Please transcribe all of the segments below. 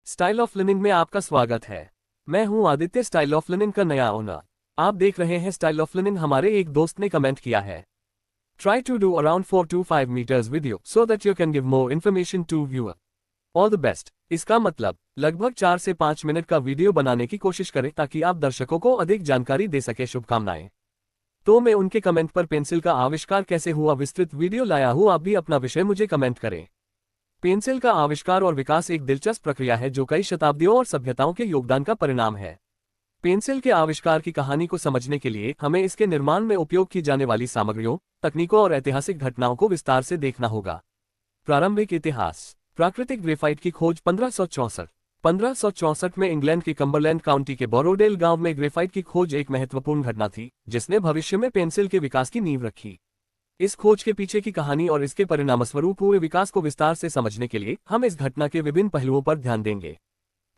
Style of living में आपका स्वागत है। मैं हूं आदित्य, स्टाइल ऑफ लिविंग का नया ओनर। आप देख रहे हैं स्टाइल ऑफ लिविंग। हमारे एक दोस्त ने कमेंट किया है, try to do around 4 to 5 metres video so that you can give more information to viewer. All the best. इसका मतलब लगभग 4 से 5 मिनट का वीडियो बनाने की कोशिश करें ताकि आप दर्शकों को अधिक जानकारी दे सके। शुभकामनाएं। तो मैं उनके कमेंट पर पेंसिल का आविष्कार कैसे हुआ विस्तृत वीडियो लाया हूं। आप भी अपना विषय मुझे कमेंट करें। पेंसिल का आविष्कार और विकास एक दिलचस्प प्रक्रिया है जो कई शताब्दियों और सभ्यताओं के योगदान का परिणाम है। पेंसिल के आविष्कार की कहानी को समझने के लिए हमें इसके निर्माण में उपयोग की जाने वाली सामग्रियों, तकनीकों और ऐतिहासिक घटनाओं को विस्तार से देखना होगा। प्रारंभिक इतिहास। प्राकृतिक ग्रेफाइट की खोज 1564 में इंग्लैंड के कम्बरलैंड काउंटी के बोरोडेल गांव में ग्रेफाइट की खोज एक महत्वपूर्ण घटना थी जिसने भविष्य में पेंसिल के विकास की नींव रखी। इस खोज के पीछे की कहानी और इसके परिणामस्वरूप हुए विकास को विस्तार से समझने के लिए हम इस घटना के विभिन्न पहलुओं पर ध्यान देंगे।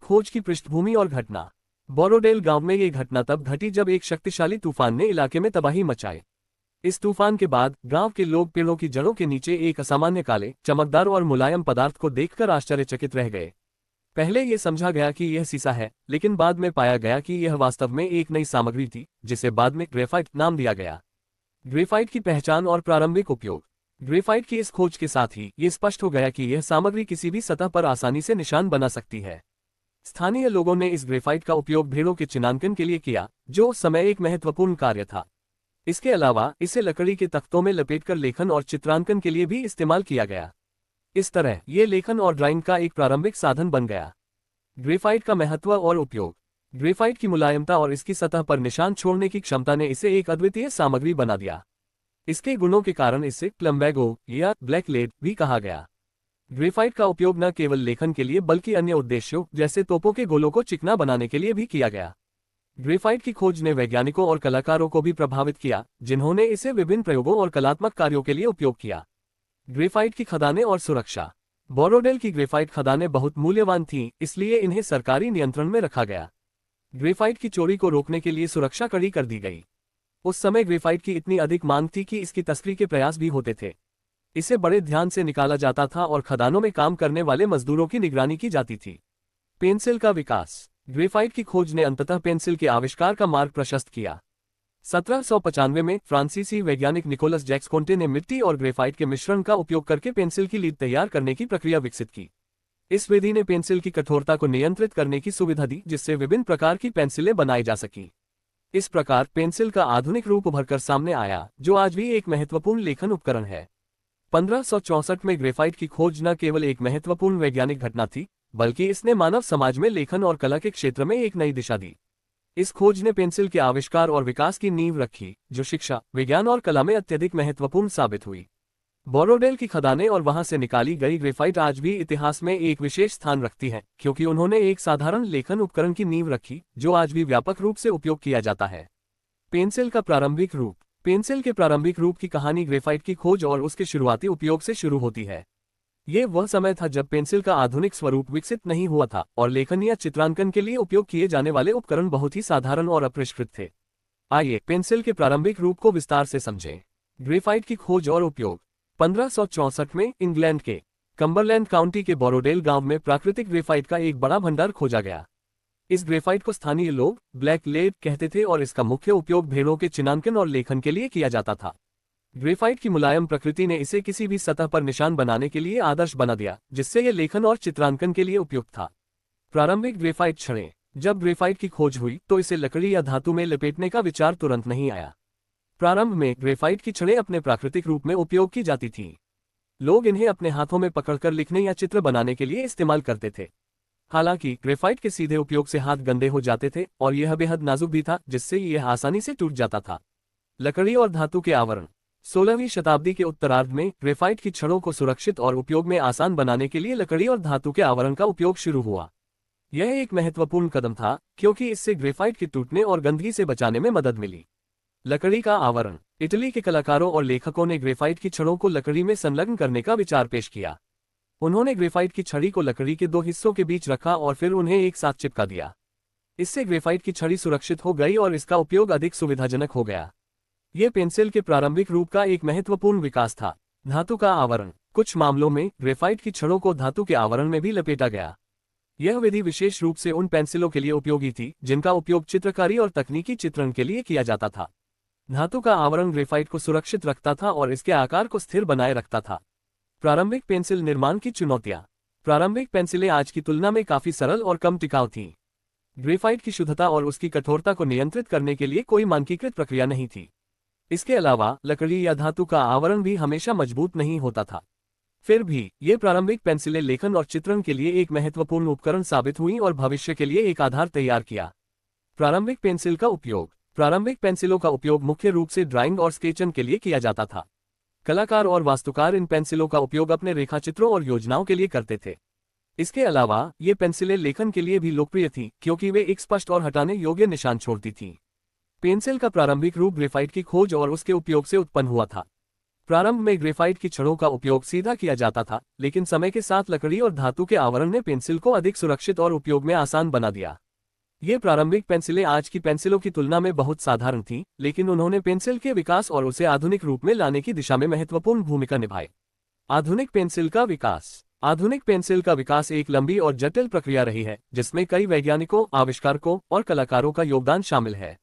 खोज की पृष्ठभूमि और घटना। बोरोडेल गांव में ये घटना तब घटी जब एक शक्तिशाली तूफान ने इलाके में तबाही मचाई। इस तूफान के बाद गांव के लोग पेड़ों की जड़ों के नीचे एक असामान्य काले, चमकदार और मुलायम पदार्थ को देखकर आश्चर्यचकित रह गए। पहले ये समझा गया कि यह सीसा है, लेकिन बाद में पाया गया कि यह वास्तव में एक नई सामग्री थी जिसे बाद में ग्रेफाइट नाम दिया गया। ग्रेफाइट की पहचान और प्रारंभिक उपयोग। ग्रेफाइट की इस खोज के साथ ही ये स्पष्ट हो गया कि यह सामग्री किसी भी सतह पर आसानी से निशान बना सकती है। स्थानीय लोगों ने इस ग्रेफाइट का उपयोग भेड़ों के चिन्हांकन के लिए किया, जो उस समय एक महत्वपूर्ण कार्य था। इसके अलावा इसे लकड़ी के तख्तों में लपेटकर लेखन और चित्रांकन के लिए भी इस्तेमाल किया गया। इस तरह ये लेखन और ड्राइंग का एक प्रारंभिक साधन बन गया। ग्रेफाइट का महत्व और उपयोग। ग्रेफाइट की मुलायमता और इसकी सतह पर निशान छोड़ने की क्षमता ने इसे एक अद्वितीय सामग्री बना दिया। इसके गुणों के कारण इसे प्लम्बैगो या ब्लैक लेड भी कहा गया। ग्रेफाइट का उपयोग न केवल लेखन के लिए बल्कि अन्य उद्देश्यों जैसे तोपों के गोलों को चिकना बनाने के लिए भी किया गया। ग्रेफाइट की खोज ने वैज्ञानिकों और कलाकारों को भी प्रभावित किया, जिन्होंने इसे विभिन्न प्रयोगों और कलात्मक कार्यों के लिए उपयोग किया। ग्रेफाइट की खदानें और सुरक्षा। बोरोडेल की ग्रेफाइट खदानें बहुत मूल्यवान थीं, इसलिए इन्हें सरकारी नियंत्रण में रखा गया। ग्रेफाइट की चोरी को रोकने के लिए सुरक्षा कड़ी कर दी गई। उस समय ग्रेफाइट की इतनी अधिक मांग थी कि इसकी तस्करी के प्रयास भी होते थे। इसे बड़े ध्यान से निकाला जाता था और खदानों में काम करने वाले मजदूरों की निगरानी की जाती थी। पेंसिल का विकास। ग्रेफाइट की खोज ने अंततः पेंसिल के आविष्कार का मार्ग प्रशस्त किया। 1795 में फ्रांसीसी वैज्ञानिक निकोलस जैक्स कोंटे ने मिट्टी और ग्रेफाइट के मिश्रण का उपयोग करके पेंसिल की लीड तैयार करने की प्रक्रिया विकसित की। इस विधि ने पेंसिल की कठोरता को नियंत्रित करने की सुविधा दी, जिससे विभिन्न प्रकार की पेंसिलें बनाई जा सकीं। इस प्रकार पेंसिल का आधुनिक रूप उभरकर सामने आया, जो आज भी एक महत्वपूर्ण लेखन उपकरण है। 1564 में ग्रेफाइट की खोज न केवल एक महत्वपूर्ण वैज्ञानिक घटना थी, बल्कि इसने मानव समाज में लेखन और कला के क्षेत्र में एक नई दिशा दी। इस खोज ने पेंसिल के आविष्कार और विकास की नींव रखी, जो शिक्षा, विज्ञान और कला में अत्यधिक महत्वपूर्ण साबित हुई। बोरोडेल की खदानें और वहां से निकाली गई ग्रेफाइट आज भी इतिहास में एक विशेष स्थान रखती हैं, क्योंकि उन्होंने एक साधारण लेखन उपकरण की नींव रखी, जो आज भी व्यापक रूप से उपयोग किया जाता है। पेंसिल का प्रारंभिक रूप। पेंसिल के प्रारंभिक रूप की कहानी ग्रेफाइट की खोज और उसके शुरुआती उपयोग से शुरू होती है। ये वह समय था जब पेंसिल का आधुनिक स्वरूप विकसित नहीं हुआ था और लेखन या चित्रांकन के लिए उपयोग किए जाने वाले उपकरण बहुत ही साधारण और अपरिष्कृत थे। आइए पेंसिल के प्रारंभिक रूप को विस्तार से समझें। ग्रेफाइट की खोज और उपयोग। 1564 में इंग्लैंड के कम्बरलैंड काउंटी के बोरोडेल गांव में प्राकृतिक ग्रेफाइट का एक बड़ा भंडार खोजा गया। इस ग्रेफाइट को स्थानीय लोग ब्लैक लेड कहते थे और इसका मुख्य उपयोग भेड़ों के चिन्हांकन और लेखन के लिए किया जाता था। ग्रेफाइट की मुलायम प्रकृति ने इसे किसी भी सतह पर निशान बनाने के लिए आदर्श बना दिया, जिससे यह लेखन और चित्रांकन के लिए उपयुक्त था। प्रारंभिक ग्रेफाइट छड़ें। जब ग्रेफाइट की खोज हुई तो इसे लकड़ी या धातु में लपेटने का विचार तुरंत नहीं आया। प्रारंभ में ग्रेफाइट की छड़ें अपने प्राकृतिक रूप में उपयोग की जाती थीं। लोग इन्हें अपने हाथों में पकड़कर लिखने या चित्र बनाने के लिए इस्तेमाल करते थे। हालांकि ग्रेफाइट के सीधे उपयोग से हाथ गंदे हो जाते थे और यह बेहद नाजुक भी था, जिससे यह आसानी से टूट जाता था। लकड़ी और धातु के आवरण। 16वीं शताब्दी के उत्तरार्ध में ग्रेफाइट की छड़ों को सुरक्षित और उपयोग में आसान बनाने के लिए लकड़ी और धातु के आवरण का उपयोग शुरू हुआ। यह एक महत्वपूर्ण कदम था, क्योंकि इससे ग्रेफाइट के टूटने और गंदगी से बचाने में मदद मिली। लकड़ी का आवरण। इटली के कलाकारों और लेखकों ने ग्रेफाइट की छड़ों को लकड़ी में संलग्न करने का विचार पेश किया। उन्होंने ग्रेफाइट की छड़ी को लकड़ी के दो हिस्सों के बीच रखा और फिर उन्हें एक साथ चिपका दिया। इससे ग्रेफाइट की छड़ी सुरक्षित हो गई और इसका उपयोग अधिक सुविधाजनक हो गया। यह पेंसिल के प्रारंभिक रूप का एक महत्वपूर्ण विकास था। धातु का आवरण। कुछ मामलों में ग्रेफाइट की छड़ों को धातु के आवरण में भी लपेटा गया। यह विधि विशेष रूप से उन पेंसिलों के लिए उपयोगी थी जिनका उपयोग चित्रकारी और तकनीकी चित्रण के लिए किया जाता था। धातु का आवरण ग्रेफाइट को सुरक्षित रखता था और इसके आकार को स्थिर बनाए रखता था। प्रारंभिक पेंसिल निर्माण की चुनौतियां। प्रारंभिक पेंसिलें आज की तुलना में काफी सरल और कम टिकाऊ थीं। ग्रेफाइट की शुद्धता और उसकी कठोरता को नियंत्रित करने के लिए कोई मानकीकृत प्रक्रिया नहीं थी। इसके अलावा लकड़ी या धातु का आवरण भी हमेशा मजबूत नहीं होता था। फिर भी ये प्रारंभिक पेंसिलें लेखन और चित्रण के लिए एक महत्वपूर्ण उपकरण साबित हुईं और भविष्य के लिए एक आधार तैयार किया। प्रारंभिक पेंसिल का उपयोग। प्रारंभिक पेंसिलों का उपयोग मुख्य रूप से ड्राइंग और स्केचन के लिए किया जाता था। कलाकार और वास्तुकार इन पेंसिलों का उपयोग अपने रेखाचित्रों और योजनाओं के लिए करते थे। इसके अलावा ये पेंसिलें लेखन के लिए भी लोकप्रिय थीं क्योंकि वे एक स्पष्ट और हटाने योग्य निशान छोड़ती थीं। पेंसिल का प्रारंभिक रूप ग्रेफाइट की खोज और उसके उपयोग से उत्पन्न हुआ था। प्रारंभ में ग्रेफाइट की छड़ों का उपयोग सीधा किया जाता था, लेकिन समय के साथ लकड़ी और धातु के आवरण ने पेंसिल को अधिक सुरक्षित और उपयोग में आसान बना दिया। ये प्रारंभिक पेंसिलें आज की पेंसिलों की तुलना में बहुत साधारण थीं, लेकिन उन्होंने पेंसिल के विकास और उसे आधुनिक रूप में लाने की दिशा में महत्वपूर्ण भूमिका निभाई। आधुनिक पेंसिल का विकास। आधुनिक पेंसिल का विकास एक लंबी और जटिल प्रक्रिया रही है, जिसमें कई वैज्ञानिकों, आविष्कारकों और कलाकारों का योगदान शामिल है।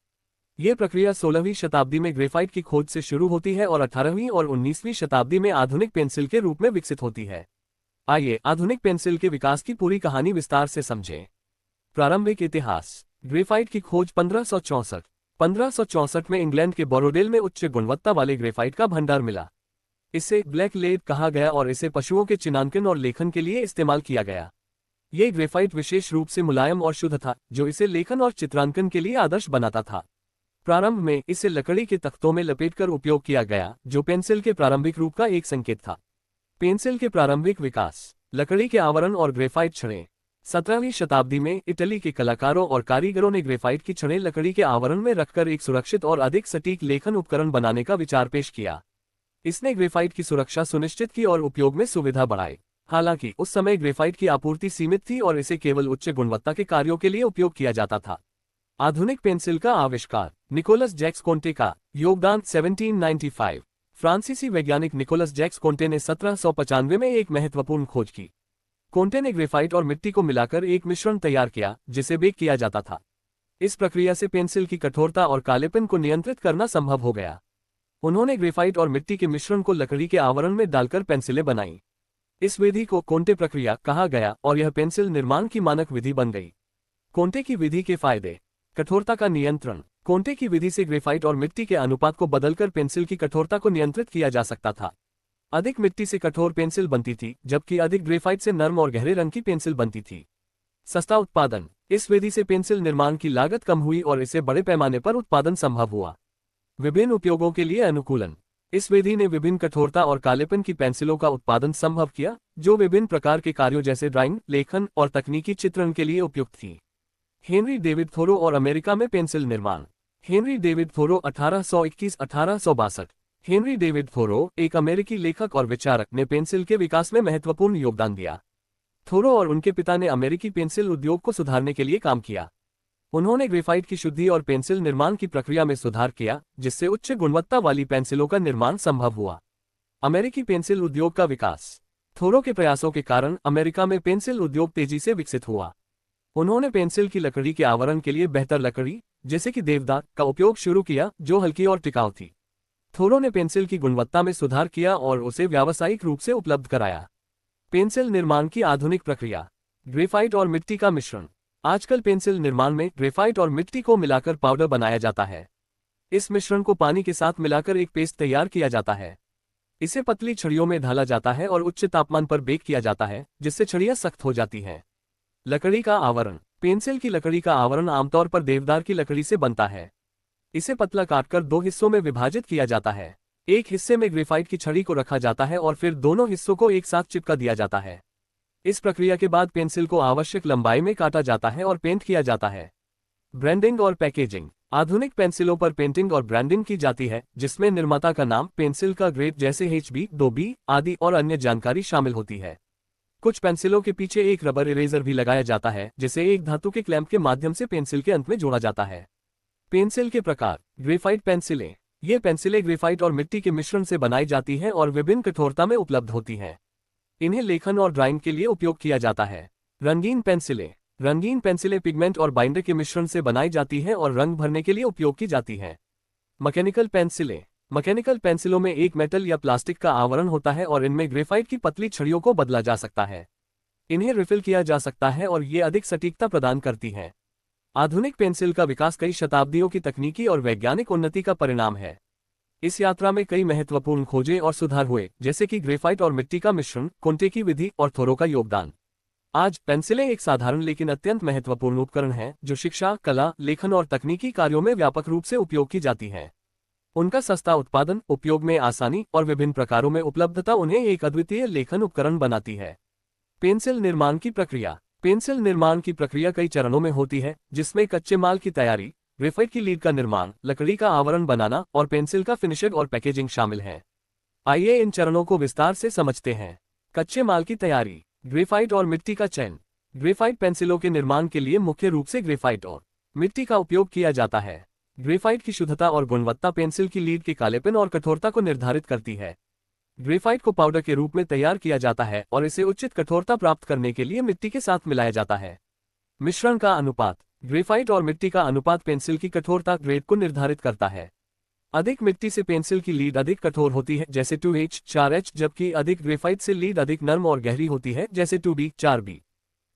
ये प्रक्रिया 16वीं शताब्दी में ग्रेफाइट की खोज से शुरू होती है और 18वीं और 19वीं शताब्दी में आधुनिक पेंसिल के रूप में विकसित होती है। आइए आधुनिक पेंसिल के विकास की पूरी कहानी विस्तार से समझें। प्रारंभिक इतिहास। ग्रेफाइट की खोज 1564 में इंग्लैंड के बोरोडेल में उच्च गुणवत्ता वाले ग्रेफाइट का भंडार मिला। इसे ब्लैक लेड कहा गया और इसे पशुओं के चिन्हांकन और लेखन के लिए इस्तेमाल किया गया। ये ग्रेफाइट विशेष रूप से मुलायम और शुद्ध था, जो इसे लेखन और चित्रांकन के लिए आदर्श बनाता था। प्रारंभ में इसे लकड़ी के तख्तों में लपेटकर उपयोग किया गया, जो पेंसिल के प्रारंभिक रूप का एक संकेत था। पेंसिल के प्रारंभिक विकास। लकड़ी के आवरण और ग्रेफाइट छड़ें। 17वीं शताब्दी में इटली के कलाकारों और कारीगरों ने ग्रेफाइट की छड़ें लकड़ी के आवरण में रखकर एक सुरक्षित और अधिक सटीक लेखन उपकरण बनाने का विचार पेश किया। इसने ग्रेफाइट की सुरक्षा सुनिश्चित की और उपयोग में सुविधा बढ़ाई। हालांकि उस समय ग्रेफाइट की आपूर्ति सीमित थी और इसे केवल उच्च गुणवत्ता के कार्यों के लिए उपयोग किया जाता था। आधुनिक पेंसिल का आविष्कार। निकोलस जैक्स कोंटे का योगदान 1795। फ्रांसीसी वैज्ञानिक निकोलस जैक्स कोंटे ने 1795 में एक महत्वपूर्ण खोज की। कोंटे ने ग्रेफाइट और मिट्टी को मिलाकर एक मिश्रण तैयार किया, जिसे बेक किया जाता था। इस प्रक्रिया से पेंसिल की कठोरता और कालेपन को नियंत्रित करना संभव हो गया। उन्होंने ग्रेफाइट और मिट्टी के मिश्रण को लकड़ी के आवरण में डालकर पेंसिलें बनाईं। इस विधि को कोंटे प्रक्रिया कहा गया और यह पेंसिल निर्माण की मानक विधि बन गई। कोंटे की विधि के फायदे। कठोरता का नियंत्रण। कोंटे की विधि से ग्रेफाइट और मिट्टी के अनुपात को बदलकर पेंसिल की कठोरता को नियंत्रित किया जा सकता था। अधिक मिट्टी से कठोर पेंसिल बनती थी, जबकि अधिक ग्रेफाइट से नर्म और गहरे रंग की पेंसिल बनती थी। सस्ता उत्पादन। इस विधि से पेंसिल निर्माण की लागत कम हुई और इसे बड़े पैमाने पर उत्पादन संभव हुआ। विभिन्न उपयोगों के लिए अनुकूलन। इस विधि ने विभिन्न कठोरता और कालेपन की पेंसिलों का उत्पादन संभव किया, जो विभिन्न प्रकार के कार्यों जैसे ड्राइंग, लेखन और तकनीकी चित्रण के लिए उपयुक्त थी। हेनरी डेविड थोरो और अमेरिका में पेंसिल निर्माण। Henry David Thoreau 1821-1862। Henry David Thoreau, एक अमेरिकी लेखक और विचारक, ने पेंसिल के विकास में महत्वपूर्ण योगदान दिया। थोरो और उनके पिता ने अमेरिकी पेंसिल उद्योग को सुधारने के लिए काम किया। उन्होंने ग्रेफाइट की शुद्धि और पेंसिल निर्माण की प्रक्रिया में सुधार किया, जिससे उच्च गुणवत्ता वाली पेंसिलों का निर्माण संभव हुआ। अमेरिकी पेंसिल उद्योग का विकास। थोरो के प्रयासों के कारण अमेरिका में पेंसिल उद्योग तेजी से विकसित हुआ। उन्होंने पेंसिल की लकड़ी के आवरण के लिए बेहतर लकड़ी, जैसे कि देवदार, का उपयोग शुरू किया, जो हल्की और टिकाऊ थी। थोरो ने पेंसिल की गुणवत्ता में सुधार किया और उसे व्यावसायिक रूप से उपलब्ध कराया। पेंसिल निर्माण की आधुनिक प्रक्रिया। ग्रेफाइट और मिट्टी का मिश्रण। आजकल पेंसिल निर्माण में ग्रेफाइट और मिट्टी को मिलाकर पाउडर बनाया जाता है। इस मिश्रण को पानी के साथ मिलाकर एक पेस्ट तैयार किया जाता है। इसे पतली छड़ियों में ढाला जाता है और उच्च तापमान पर बेक किया जाता है, जिससे छड़ियां सख्त हो जाती हैं। लकड़ी का आवरण। पेंसिल की लकड़ी का आवरण आमतौर पर देवदार की लकड़ी से बनता है। इसे पतला काटकर दो हिस्सों में विभाजित किया जाता है। एक हिस्से में ग्रेफाइट की छड़ी को रखा जाता है और फिर दोनों हिस्सों को एक साथ चिपका दिया जाता है। इस प्रक्रिया के बाद पेंसिल को आवश्यक लंबाई में काटा जाता है और पेंट किया जाता है। ब्रांडिंग और पैकेजिंग। आधुनिक पेंसिलों पर पेंटिंग और ब्रांडिंग की जाती है, जिसमें निर्माता का नाम, पेंसिल का ग्रेड जैसे HB, 2B आदि और अन्य जानकारी शामिल होती है। कुछ पेंसिलों के पीछे एक रबर इरेजर भी लगाया जाता है, जिसे एक धातु के क्लैंप के माध्यम से पेंसिल के अंत में जोड़ा जाता है। पेंसिल के प्रकार। ग्रेफाइट पेंसिलें। ये पेंसिलें ग्रेफाइट और मिट्टी के मिश्रण से बनाई जाती हैं और विभिन्न कठोरता में उपलब्ध होती हैं। इन्हें लेखन और ड्राइंग के लिए उपयोग किया जाता है। रंगीन पेंसिलें। रंगीन पेंसिलें पिगमेंट और बाइंडर के मिश्रण से बनाई जाती हैं और रंग भरने के लिए उपयोग की जाती हैं। मैकेनिकल पेंसिलें। मैकेनिकल पेंसिलों में एक मेटल या प्लास्टिक का आवरण होता है और इनमें ग्रेफाइट की पतली छड़ियों को बदला जा सकता है। इन्हें रिफिल किया जा सकता है और ये अधिक सटीकता प्रदान करती हैं। आधुनिक पेंसिल का विकास कई शताब्दियों की तकनीकी और वैज्ञानिक उन्नति का परिणाम है। इस यात्रा में कई महत्वपूर्ण खोजें और सुधार हुए, जैसे कि ग्रेफाइट और मिट्टी का मिश्रण, कोंटे की विधि और थोरो का योगदान। आज पेंसिलें एक साधारण लेकिन अत्यंत महत्वपूर्ण उपकरण हैं जो शिक्षा, कला, लेखन और तकनीकी कार्यों में व्यापक रूप से उपयोग की जाती हैं। उनका सस्ता उत्पादन, उपयोग में आसानी और विभिन्न प्रकारों में उपलब्धता उन्हें एक अद्वितीय लेखन उपकरण बनाती है। पेंसिल निर्माण की प्रक्रिया। पेंसिल निर्माण की प्रक्रिया कई चरणों में होती है, जिसमें कच्चे माल की तैयारी, ग्रेफाइट की लीड का निर्माण, लकड़ी का आवरण बनाना और पेंसिल का फिनिशिंग और पैकेजिंग शामिल है। आइए इन चरणों को विस्तार से समझते हैं। कच्चे माल की तैयारी। ग्रेफाइट और मिट्टी का चयन। ग्रेफाइट पेंसिलों के निर्माण के लिए मुख्य रूप से ग्रेफाइट और मिट्टी का उपयोग किया जाता है। ग्रेफाइट की शुद्धता और गुणवत्ता पेंसिल की लीड के कालेपन और कठोरता को निर्धारित करती है। ग्रेफाइट को पाउडर के रूप में तैयार किया जाता है और इसे उचित कठोरता प्राप्त करने के लिए मिट्टी के साथ मिलाया जाता है। मिश्रण का अनुपात। ग्रेफाइट और मिट्टी का अनुपात पेंसिल की कठोरता ग्रेड को निर्धारित करता है। अधिक मिट्टी से पेंसिल की लीड अधिक कठोर होती है, जैसे 2H 4H, जबकि अधिक ग्रेफाइट से लीड अधिक नर्म और गहरी होती है, जैसे 2B 4B।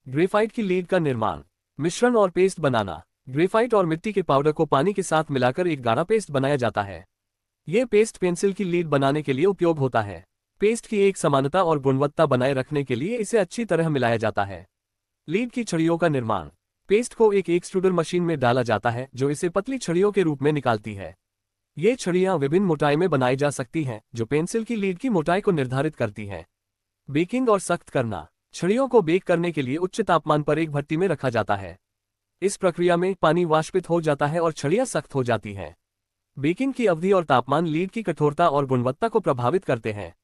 ग्रेफाइट की लीड का निर्माण। मिश्रण और पेस्ट बनाना। ग्रेफाइट और मिट्टी के पाउडर को पानी के साथ मिलाकर एक गाढ़ा पेस्ट बनाया जाता है। यह पेस्ट पेंसिल की लीड बनाने के लिए उपयोग होता है। पेस्ट की एक समानता और गुणवत्ता बनाए रखने के लिए इसे अच्छी तरह मिलाया जाता है। लीड की छड़ियों का निर्माण। पेस्ट को एक एक्सट्रूडर मशीन में डाला जाता है, जो इसे पतली छड़ियों के रूप में निकालती है। ये छड़ियां विभिन्न मोटाई में बनाई जा सकती हैं, जो पेंसिल की लीड की मोटाई को निर्धारित करती हैं। बेकिंग और सख्त करना। छड़ियों को बेक करने के लिए उच्च तापमान पर एक भट्टी में रखा जाता है। इस प्रक्रिया में पानी वाष्पित हो जाता है और छड़ियां सख्त हो जाती हैं। बेकिंग की अवधि और तापमान लीड की कठोरता और गुणवत्ता को प्रभावित करते हैं।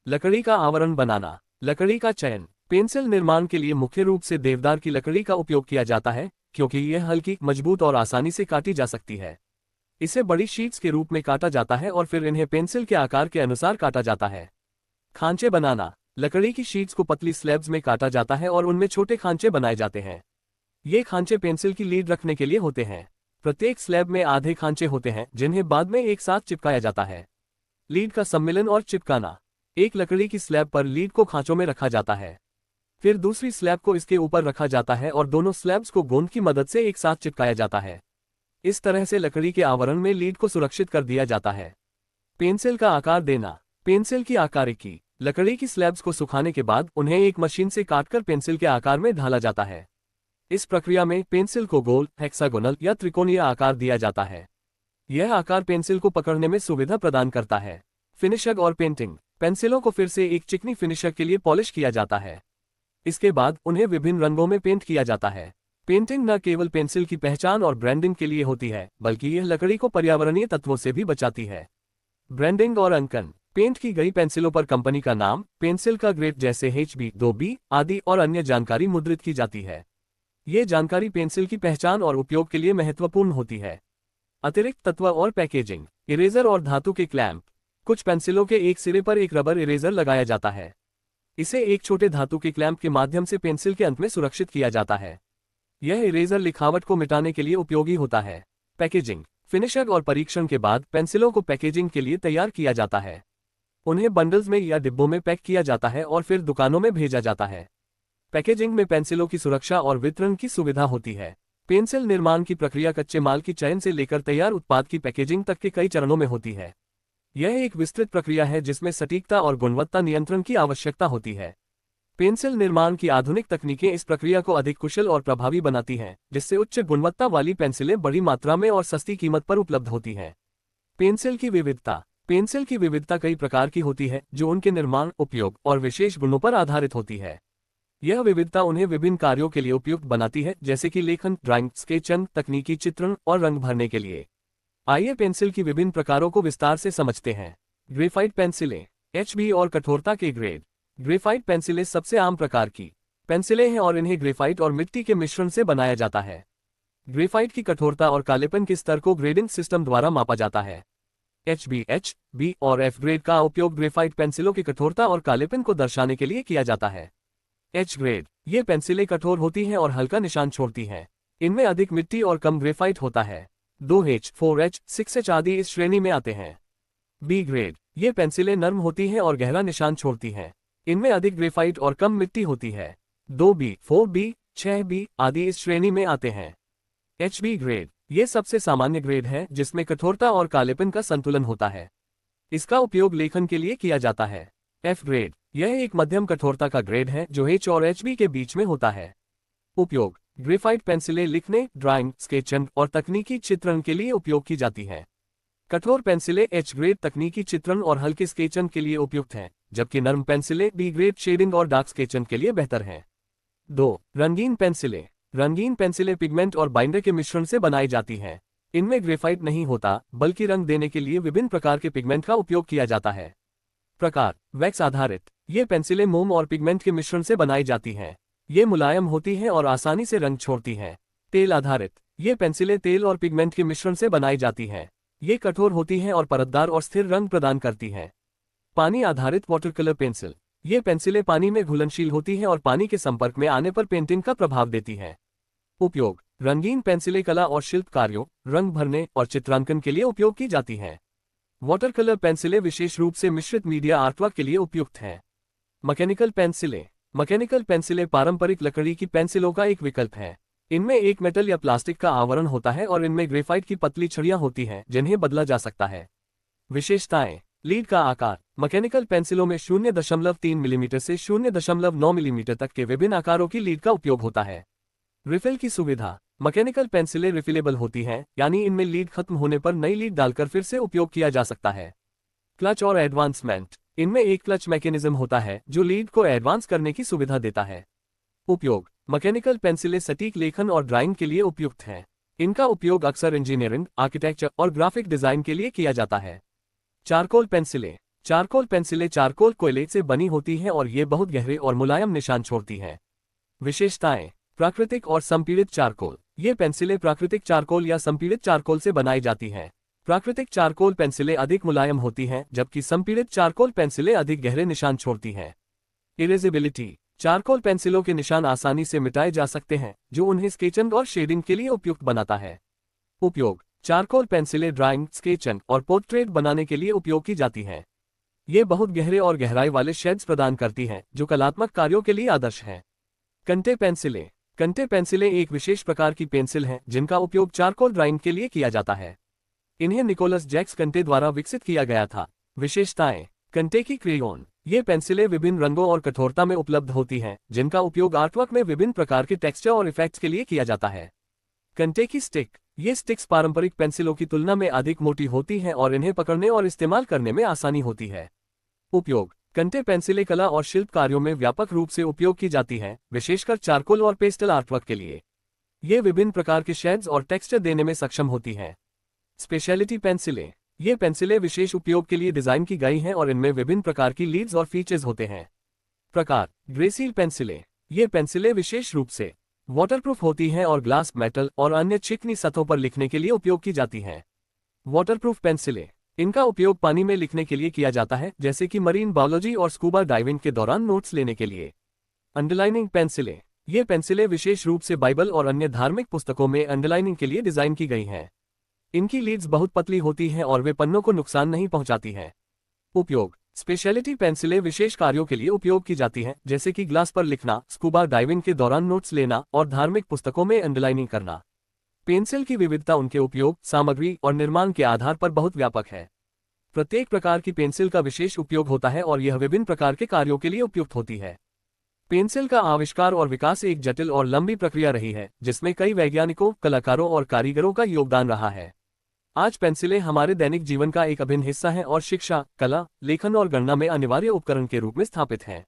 लकड़ी का आवरण बनाना। लकड़ी का चयन। पेंसिल निर्माण के लिए मुख्य रूप से देवदार की लकड़ी का उपयोग किया जाता है, क्योंकि यह हल्की, मजबूत और आसानी से काटी जा सकती है। इसे बड़ी शीट्स के रूप में काटा जाता है और फिर इन्हें पेंसिल के आकार के अनुसार काटा जाता है। खांचे बनाना। लकड़ी की शीट्स को पतली स्लैब्स में काटा जाता है और उनमें छोटे खांचे बनाए जाते हैं। ये खांचे पेंसिल की लीड रखने के लिए होते हैं। प्रत्येक स्लैब में आधे खांचे होते हैं, जिन्हें बाद में एक साथ चिपकाया जाता है। लीड का सम्मिलन और चिपकाना। एक लकड़ी की स्लैब पर लीड को खांचों में रखा जाता है। फिर दूसरी स्लैब को इसके ऊपर रखा जाता है और दोनों स्लैब्स को गोंद की मदद से एक साथ चिपकाया जाता है। इस तरह से लकड़ी के आवरण में लीड को सुरक्षित कर दिया जाता है। पेंसिल का आकार देना। पेंसिल की आकारिकी। लकड़ी की स्लैब्स को सुखाने के बाद उन्हें एक मशीन से काटकर पेंसिल के आकार में ढाला जाता है। इस प्रक्रिया में पेंसिल को गोल, हेक्सागोनल या त्रिकोणीय आकार दिया जाता है। यह आकार पेंसिल को पकड़ने में सुविधा प्रदान करता है। फिनिशिंग और पेंटिंग। पेंसिलों को फिर से एक चिकनी फिनिशर के लिए पॉलिश किया जाता है। इसके बाद उन्हें विभिन्न रंगों में पेंट किया जाता है। पेंटिंग न केवल पेंसिल की पहचान और ब्रांडिंग के लिए होती है, बल्कि यह लकड़ी को पर्यावरणीय तत्वों से भी बचाती है। ब्रांडिंग और अंकन। पेंट की गई पेंसिलों पर कंपनी का नाम, पेंसिल का ग्रेड जैसे HB 2B आदि और अन्य जानकारी मुद्रित की जाती है। ये जानकारी पेंसिल की पहचान और उपयोग के लिए महत्वपूर्ण होती है। अतिरिक्त तत्व और पैकेजिंग। इरेजर और धातु के क्लैंप। कुछ पेंसिलों के एक सिरे पर एक रबर इरेजर लगाया जाता है। इसे एक छोटे धातु के क्लैंप के माध्यम से पेंसिल के अंत में सुरक्षित किया जाता है। यह इरेजर लिखावट को मिटाने के लिए उपयोगी होता है। पैकेजिंग। फिनिशिंग और परीक्षण के बाद पेंसिलों को पैकेजिंग के लिए तैयार किया जाता है। उन्हें बंडल्स में या डिब्बों में पैक किया जाता है और फिर दुकानों में भेजा जाता है। पैकेजिंग में पेंसिलों की सुरक्षा और वितरण की सुविधा होती है। पेंसिल निर्माण की प्रक्रिया कच्चे माल की चयन से लेकर तैयार उत्पाद की पैकेजिंग तक के कई चरणों में होती है। यह एक विस्तृत प्रक्रिया है जिसमें सटीकता और गुणवत्ता नियंत्रण की आवश्यकता होती है। पेंसिल निर्माण की आधुनिक तकनीकें इस प्रक्रिया को अधिक कुशल और प्रभावी बनाती हैं, जिससे उच्च गुणवत्ता वाली पेंसिलें बड़ी मात्रा में और सस्ती कीमत पर उपलब्ध होती हैं। पेंसिल की विविधता। पेंसिल की विविधता कई प्रकार की होती है, जो उनके निर्माण, उपयोग और विशेष गुणों पर आधारित होती है। यह विविधता उन्हें विभिन्न कार्यों के लिए उपयुक्त बनाती है, जैसे कि लेखन, ड्राइंग, स्केचन, तकनीकी चित्रण और रंग भरने के लिए। आइए पेंसिल की विभिन्न प्रकारों को विस्तार से समझते हैं। ग्रेफाइट पेंसिलें। HB और कठोरता के ग्रेड। ग्रेफाइट पेंसिलें सबसे आम प्रकार की पेंसिलें हैं और इन्हें ग्रेफाइट और मिट्टी के मिश्रण से बनाया जाता है। ग्रेफाइट की कठोरता और कालेपन के स्तर को ग्रेडिंग सिस्टम द्वारा मापा जाता है। HB, HB और F ग्रेड का उपयोग ग्रेफाइट पेंसिलों की कठोरता और कालेपन को दर्शाने के लिए किया जाता है। H grade. ये पेंसिलें कठोर होती हैं और हल्का निशान छोड़ती हैं। इनमें अधिक मिट्टी और कम ग्रेफाइट होता है। 2H, 4H, 6H आदि इस श्रेणी में आते हैं। B grade. ये पेंसिलें नर्म होती हैं और गहरा निशान छोड़ती हैं। इनमें अधिक ग्रेफाइट और कम मिट्टी होती है। 2B, 4B, 6B आदि इस श्रेणी में आते हैं। HB grade. ये सबसे सामान्य ग्रेड है जिसमें कठोरता और कालेपन का संतुलन होता है। इसका उपयोग लेखन के लिए किया जाता है। F grade. यह एक मध्यम कठोरता का ग्रेड है जो H और HB के बीच में होता है। उपयोग। ग्रेफाइट पेंसिलें लिखने, ड्राइंग, स्केचिंग और तकनीकी चित्रण के लिए उपयोग की जाती हैं। कठोर पेंसिलें H ग्रेड तकनीकी चित्रण और हल्के स्केचिंग के लिए उपयुक्त हैं, जबकि नरम पेंसिलें B ग्रेड शेडिंग और डार्क स्केचिंग के लिए बेहतर हैं। 2. रंगीन पेंसिलें। रंगीन पेंसिलें पिगमेंट और बाइंडर के मिश्रण से बनाई जाती हैं। इनमें ग्रेफाइट नहीं होता, बल्कि रंग देने के लिए विभिन्न प्रकार के पिगमेंट का उपयोग किया जाता है। प्रकार। वैक्स आधारित। ये पेंसिलें मोम और पिगमेंट के मिश्रण से बनाई जाती हैं। ये मुलायम होती हैं और आसानी से रंग छोड़ती हैं। तेल आधारित। ये पेंसिलें तेल और पिगमेंट के मिश्रण से बनाई जाती हैं। ये कठोर होती हैं और परतदार और स्थिर रंग प्रदान करती हैं। पानी आधारित वाटर कलर पेंसिल। ये पेंसिलें पानी में घुलनशील होती हैं और पानी के संपर्क में आने पर पेंटिंग का प्रभाव देती हैं। उपयोग। रंगीन पेंसिलें कला और शिल्प कार्यों, रंग भरने और चित्रांकन के लिए उपयोग की जाती हैं। वाटर कलर पेंसिलें विशेष रूप से मिश्रित मीडिया आर्टवर्क के लिए उपयुक्त हैं। मैकेनिकल पेंसिलें। मैकेनिकल पेंसिलें पारंपरिक लकड़ी की पेंसिलों का एक विकल्प है। इनमें एक मेटल या प्लास्टिक का आवरण होता है और इनमें ग्रेफाइट की पतली छड़ियां होती हैं जिन्हें बदला जा सकता है। विशेषताएं। लीड का आकार। मैकेनिकल पेंसिलों में 0.3 मिलीमीटर से 0.9 मिलीमीटर तक के विभिन्न आकारों की लीड का उपयोग होता है। रिफिल की सुविधा। मैकेनिकल पेंसिलें रिफिलेबल होती हैं, यानी इनमें लीड खत्म होने पर नई लीड डालकर फिर से उपयोग किया जा सकता है। क्लच और एडवांसमेंट। इनमें एक क्लच मैकेनिज्म होता है जो लीड को एडवांस करने की सुविधा देता है। उपयोग। मैकेनिकल पेंसिलें सटीक लेखन और ड्राइंग के लिए उपयुक्त हैं। इनका उपयोग अक्सर इंजीनियरिंग, आर्किटेक्चर और ग्राफिक डिजाइन के लिए किया जाता है। चारकोल पेंसिलें। चारकोल पेंसिलें चारकोल कोयले से बनी होती हैं और ये बहुत गहरे और मुलायम निशान छोड़ती हैं। विशेषताएं। प्राकृतिक और संपीड़ित चारकोल। ये पेंसिलें प्राकृतिक चारकोल या संपीड़ित चारकोल से बनाई जाती हैं। प्राकृतिक चारकोल पेंसिलें अधिक मुलायम होती हैं, जबकि संपीड़ित चारकोल पेंसिलें अधिक गहरे निशान छोड़ती हैं। इरेजेबिलिटी। चारकोल पेंसिलों के निशान आसानी से मिटाए जा सकते हैं, जो उन्हें स्केचिंग और शेडिंग के लिए उपयुक्त बनाता है। उपयोग। चारकोल पेंसिलें ड्राइंग, स्केचिंग और पोर्ट्रेट बनाने के लिए उपयोग की जाती हैं। ये बहुत गहरे और गहराई वाले शेड्स प्रदान करती हैं, जो कलात्मक कार्यों के लिए आदर्श हैं। कंटे पेंसिलें। कंटे पेंसिलें एक विशेष प्रकार की पेंसिल हैं जिनका उपयोग चारकोल ड्राइंग के लिए किया जाता है। इन्हें निकोलस जैक्स कंटे द्वारा विकसित किया गया था। विशेषताएं। कंटे की क्रेयॉन। ये पेंसिलें विभिन्न रंगों और कठोरता में उपलब्ध होती हैं, जिनका उपयोग आर्टवर्क में विभिन्न प्रकार के टेक्सचर और इफेक्ट्स के लिए किया जाता है। कंटे की स्टिक। ये स्टिक्स पारंपरिक पेंसिलों की तुलना में अधिक मोटी होती हैं और इन्हें पकड़ने और इस्तेमाल करने में आसानी होती है। उपयोग। कंटे पेंसिलें कला और शिल्प कार्यों में व्यापक रूप से उपयोग की जाती हैं, विशेषकर चारकोल और पेस्टल आर्टवर्क के लिए। ये विभिन्न प्रकार के शेड्स और टेक्सचर देने में सक्षम होती हैं। स्पेशलिटी पेंसिलें। ये पेंसिलें विशेष उपयोग के लिए डिजाइन की गई हैं और इनमें विभिन्न प्रकार की लीड्स और फीचर्स होते हैं। प्रकार। ग्रेसील पेंसिलें। ये पेंसिलें विशेष रूप से वाटरप्रूफ होती हैं और ग्लास, मेटल और अन्य चिकनी सतहों पर लिखने के लिए उपयोग की जाती हैं। वाटरप्रूफ पेंसिलें। इनका उपयोग पानी में लिखने के लिए किया जाता है, जैसे कि मरीन बायोलॉजी और स्कूबा डाइविंग के दौरान नोट्स लेने के लिए। अंडरलाइनिंग पेंसिलें। ये पेंसिलें विशेष रूप से बाइबल और अन्य धार्मिक पुस्तकों में अंडरलाइनिंग के लिए डिजाइन की गई हैं। इनकी लीड्स बहुत पतली होती हैं और वे पन्नों को नुकसान नहीं पहुंचाती हैं। उपयोग। स्पेशलिटी पेंसिलें विशेष कार्यों के लिए उपयोग की जाती हैं, जैसे कि ग्लास पर लिखना, स्कूबा डाइविंग के दौरान नोट्स लेना और धार्मिक पुस्तकों में अंडरलाइनिंग करना। पेंसिल की विविधता उनके उपयोग, सामग्री और निर्माण के आधार पर बहुत व्यापक है। प्रत्येक प्रकार की पेंसिल का विशेष उपयोग होता है और यह विभिन्न प्रकार के कार्यों के लिए उपयुक्त होती है। पेंसिल का आविष्कार और विकास एक जटिल और लंबी प्रक्रिया रही है, जिसमें कई वैज्ञानिकों, कलाकारों और कारीगरों का योगदान रहा है। आज पेंसिलें हमारे दैनिक जीवन का एक अभिन्न हिस्सा हैं और शिक्षा, कला, लेखन और गणना में अनिवार्य उपकरण के रूप में स्थापित हैं।